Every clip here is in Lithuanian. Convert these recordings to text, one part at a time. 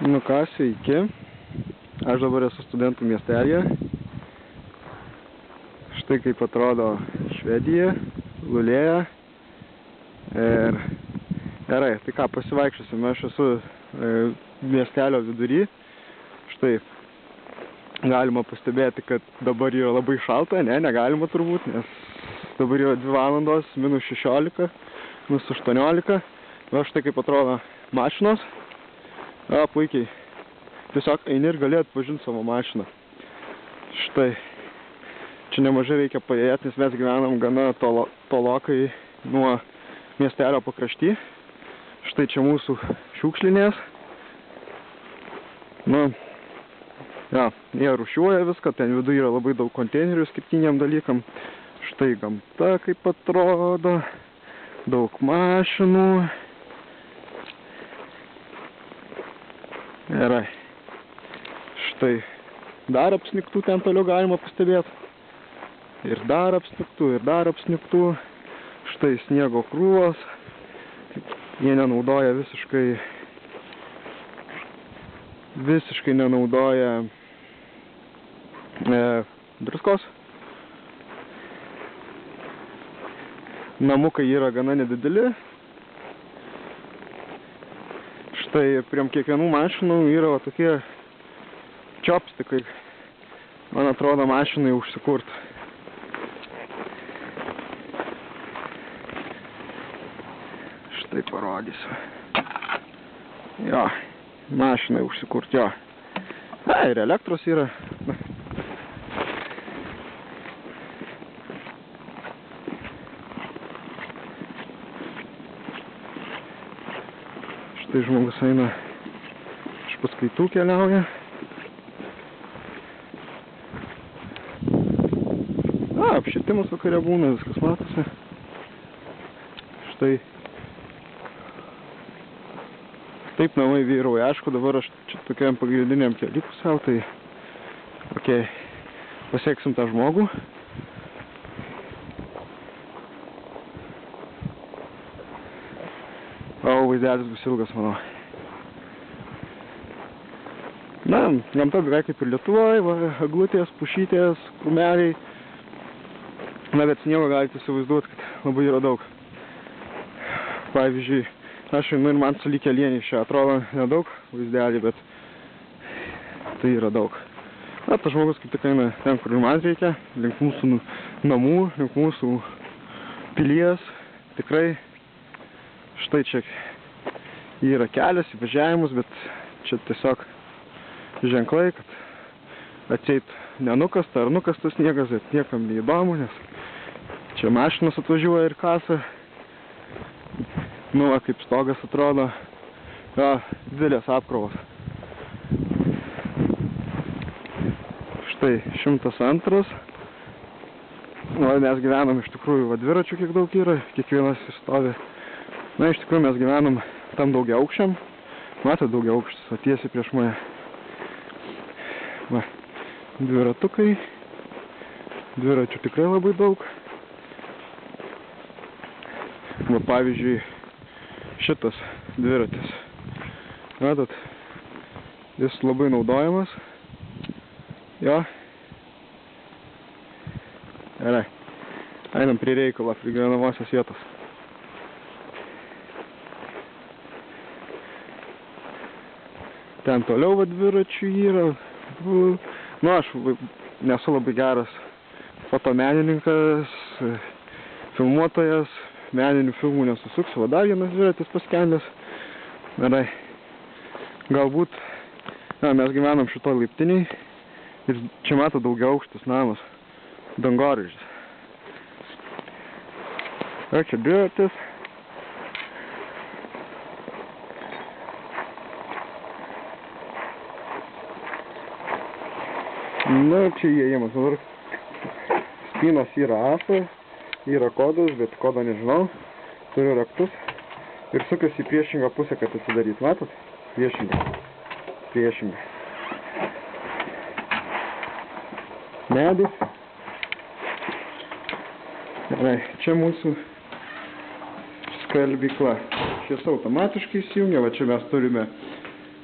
Nu ką, sveiki. Aš dabar esu studentų miestelėje. Štai kaip atrodo Švedija, Lulėja. Ir gerai, tai ką, pasivaikščiosim. Aš esu miestelio vidury. Štai galima pastebėti, kad dabar yra labai šalta. Negalima turbūt, nes dabar yra 2 valandos, minus 16, minus 18. Va štai kaip atrodo mašinos. Puikiai. Tiesiog eini ir gali atpažinti savo mašiną. Štai. Čia nemažai reikia paėjėti, nes mes gyvenam gana tolokai nuo miestelio pakrašty. Štai čia mūsų šiukšlinės. Jie rūšiuoja viską, ten viduje yra labai daug konteinerių skirtingiem dalykam. Štai gamta kaip atrodo. Daug mašinų. Gerai. Štai dar apsnigtų ten toliau galima pastebėti. Ir dar apsnigtų. Štai sniego krūvos. Jie nenaudoja visiškai nenaudoja druskos. Namukai yra gana nedideli. Štai prie kiekvienų mašinų yra tokie čopstikai. Man atrodo, mašinai užsikurt. Štai parodysiu. Jo, mašinai užsikurt, jo. Ir elektros yra. Štai žmogus eina iš paskaitų keliauja. Apšvietimas vakare būna, viskas matosi. Štai. Taip namai vyrauja. Aišku, dabar aš čia tokiam pagrindiniam keliu pusiau, tai pasieksim tą žmogų. Vaizdelis bus ilgas, manau. Gamta beveik kaip ir Lietuvoje, eglutės, pušytės, krūmeliai. Bet sniego galite įsivaizduoti, kad labai yra daug. Pavyzdžiui, aš einu ir man sulig kelieniai čia atrodo nedaug vaizdelį, bet tai yra daug. Tas žmogus kaip tik eina ten, kur ir man reikia, link mūsų namų, link mūsų pilies. Tikrai štai čia yra kelias, įvažiavimus, bet čia tiesiog ženklai, kad atseit nenukasta ar nukastas sniegas, bet niekam neįdomu, nes čia mašinos atvažiuoja ir kasa. Kaip stogas atrodo. Didelės apkrovos. Štai 102. Mes gyvenam iš tikrųjų dviračių kiek daug yra, kiekvienas stovi. Iš tikrųjų mes gyvenam tam daugiaaukščiam. Matėte daugiaaukštis, tiesiai prieš mane. Dviratukai. Dviračių tikrai labai daug. Pavyzdžiui, šitas dviratis. Matot, jis labai naudojamas. Jo. Gerai. Einam prie reikalo, prie gyvenamosios vietos. Ten toliau dviračių yra. Aš nesu labai geras fotomenininkas, filmuotojas, meninių filmų nesusuksiu. Dar vienas dviratis paskendęs. Gerai. Galbūt mes gyvenam šito laiptiniai ir čia mato daugiaaukštis namas. Dangoraižis. Čia dviratis. Čia įėjimas. Spynas yra asas, yra kodas, bet kodo nežinau. Turiu raktus. Ir sukas į priešingą pusę, kad atsidaryt. Matot? Priešingą. Medis. Čia mūsų skalbykla. Šviesa automatiškai įsijungia, va čia mes turime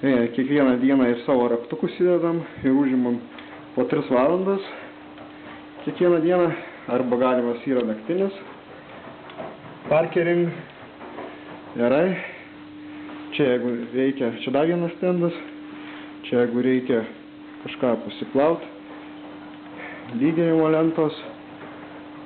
Kiekvieną dieną ir savo raktukus įdedam ir užimam po 3 valandas kiekvieną dieną, arba galimas yra naktinis. Parkering. Gerai. Čia jeigu reikia, čia dar vienas stendas. Čia jeigu reikia kažką pasiplaut. Lyginimo lentos.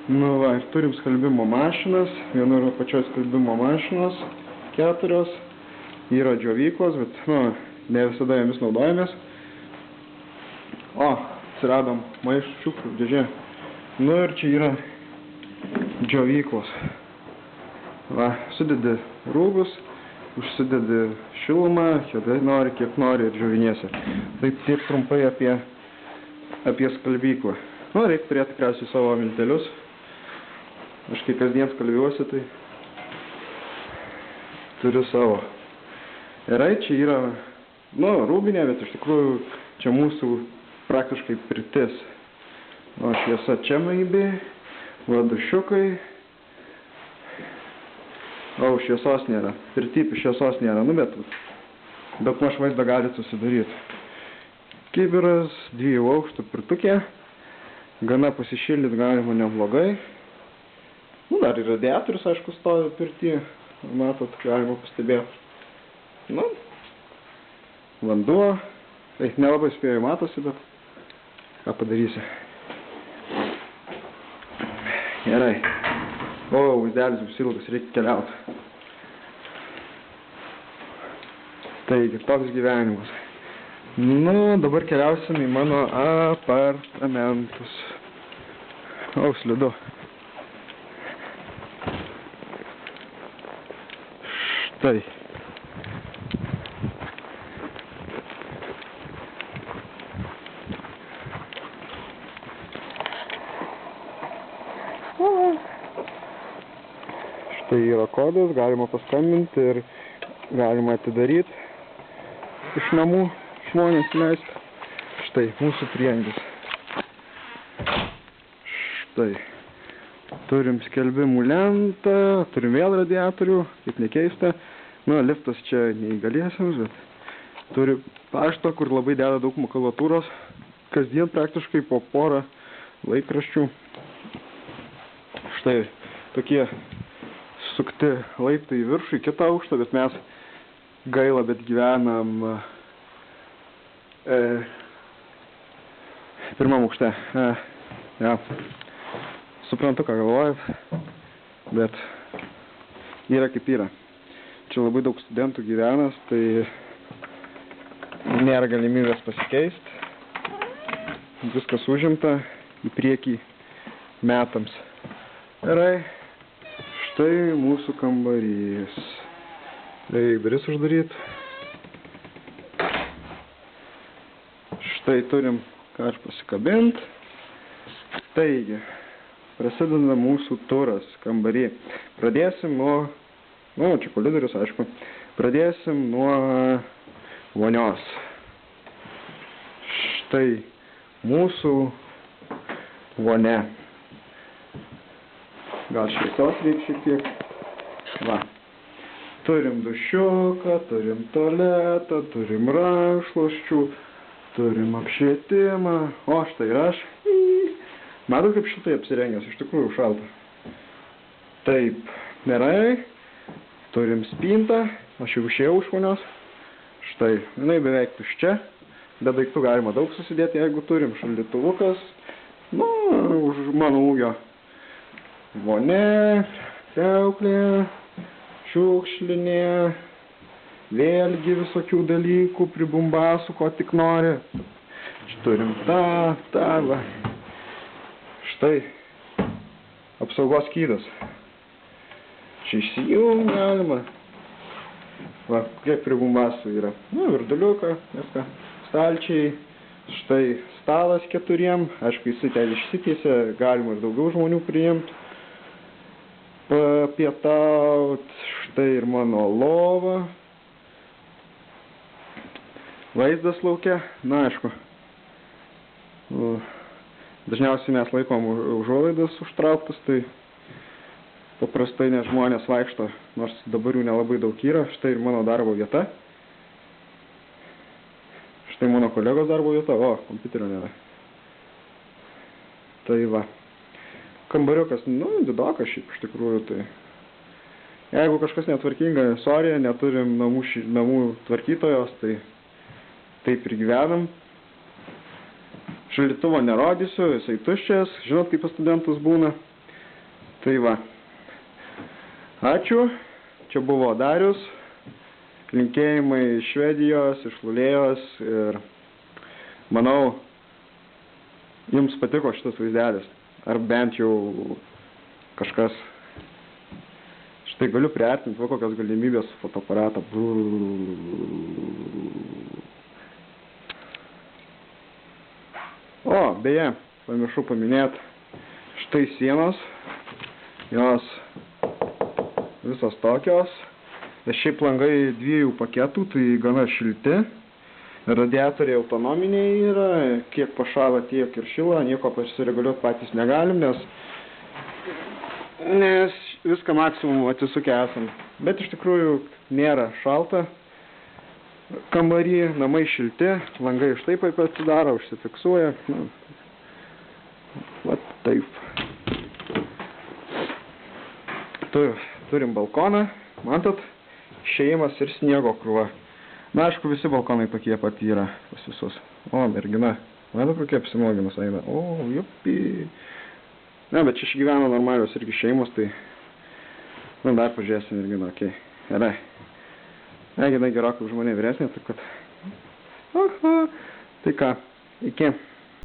Nu va, ir turim skalbimo mašinas. Vienur pačios skalbimo mašinos. 4. Yra džiovyklos, bet ne visada jomis naudojamės. O, atsiradom maišų šiukšlių dėžė. Nu ir čia yra džiovyklos. Va, sudedi rūbus, užsidedi šilumą, kiek nori ir džioviniesi. Taip tiek trumpai apie skalbyklą. Nu, reikia turėti tikriausiai savo miltelius. Aš kai kasdien skalbiuosi, tai turiu savo. Gerai, čia yra, rūbinė, bet iš tikrųjų čia mūsų praktiškai pirtis. Šviesa čia maibi, dušiukai. Šviesos nėra, pirtypių šviesos nėra, bet maž vaizdą galite susidaryti. Kibiras, 2 aukštų pirtukė, gana pasišildyti galima neblogai. Dar ir radiatorius, aišku, stovi pirty, matot, galima pastebėti. Vanduo, nelabai spėjau matosi, bet ką padarysi. Gerai. Vaizdelis bus ilgas, reikia keliauti. Taigi, toks gyvenimas. Dabar keliausim į mano apartamentus. Slidu. Štai. Štai yra kodas, galima paskambinti ir galima atidaryti iš namų žmonės leisti. Štai mūsų prieangis. Štai. Turim skelbimų lentą, turim vėl radiatorių, kaip nekeista. Liftas čia neįgaliesiams, bet turi paštą, kur labai deda daug makulatūros. Kasdien praktiškai po porą laikraščių. Štai tokie sukti laiptai į viršų, į kitą aukštą, bet mes gaila, bet gyvenam pirmam aukšte. Suprantu, ką galvojat, bet yra kaip yra. Čia labai daug studentų gyvenas, tai nėra galimybės pasikeisti. Viskas užimta į priekį metams. Gerai. Štai mūsų kambarys. Reikia duris uždaryti. Štai turim ką pasikabinti. Taigi, prasideda mūsų turas kambarį. Pradėsim nuo, čia kolidorius, aišku, pradėsim nuo vonios. Štai mūsų vonia. Gal šviesos reikia šiek tiek. Va. Turim dušiuką, turim tualetą, turim rankšluosčių, turim apšvietimą. O, štai ir aš. Matot, kaip šitai apsirengęs, iš tikrųjų šalta. Taip, gerai. Turim spintą. Aš jau išėjau iš vonios. Štai, jinai beveik tuščia. Be daiktų galima daug susidėti, jeigu turim. Šaldytuvukas. Už mano ūgio. Vonia, kriauklė, šiukšlinė, vėlgi visokių dalykų, pribumbasų, ko tik nori. Čia turim tą, va. Štai, apsaugos skydas. Čia išsijung galima. Va, kiek pribumbasų yra. Virduliuką, viską, stalčiai. Štai stalas 4. Aišku, jisai ten išsitiesia, galima ir daugiau žmonių priimti. Papietaut, štai ir mano lova. Vaizdas lauke, aišku. Dažniausiai mes laikom užuolaidas užtrauktas, tai paprastai nes žmonės vaikšto, nors dabar jų nelabai daug yra. Štai ir mano darbo vieta. Štai mano kolegos darbo vieta, o, kompiuterio nėra. Tai va. Kambariukas, nu, didokas šiaip iš tikrųjų, tai. Jeigu kažkas netvarkinga, sorry, neturim namų tvarkytojos, tai taip ir gyvenam. Šaldytuvo nerodysiu, jisai tuščias, žinot, kaip pas studentus būna. Tai va. Ačiū, čia buvo Darius, linkėjimai iš Švedijos, iš Lulėjos ir manau, jums patiko šitas vaizdelis, ar bent jau kažkas. Štai galiu priartinti, va kokios galimybės fotoaparatą. O, beje, pamiršau paminėti, štai sienos, jos visos tokios. Šiaip langai 2 paketų, tai gana šilti. Radiatoriai autonominiai yra, kiek pašąla, tiek ir šila, nieko pasireguliuoti patys negalim, nes viską maksimum atsisukę esam. Bet iš tikrųjų nėra šalta. Kambarį, namai šilti, langai štai taip atsidaro, užsifiksuoja. Va taip. Turim balkoną, matot, išėjimas ir sniego krūva. Na, aišku, visi balkonai tokie pat yra pas visus. O, mergina, matot, kokie apsimogimas eina. O, jupi. Ne, bet čia gyvena normalios irgi šeimos, tai dar pažiūrėsim merginą, okei. Gerai. Ne, jinai gerokai už mane vyresnė, taip kad. Tai ką, iki.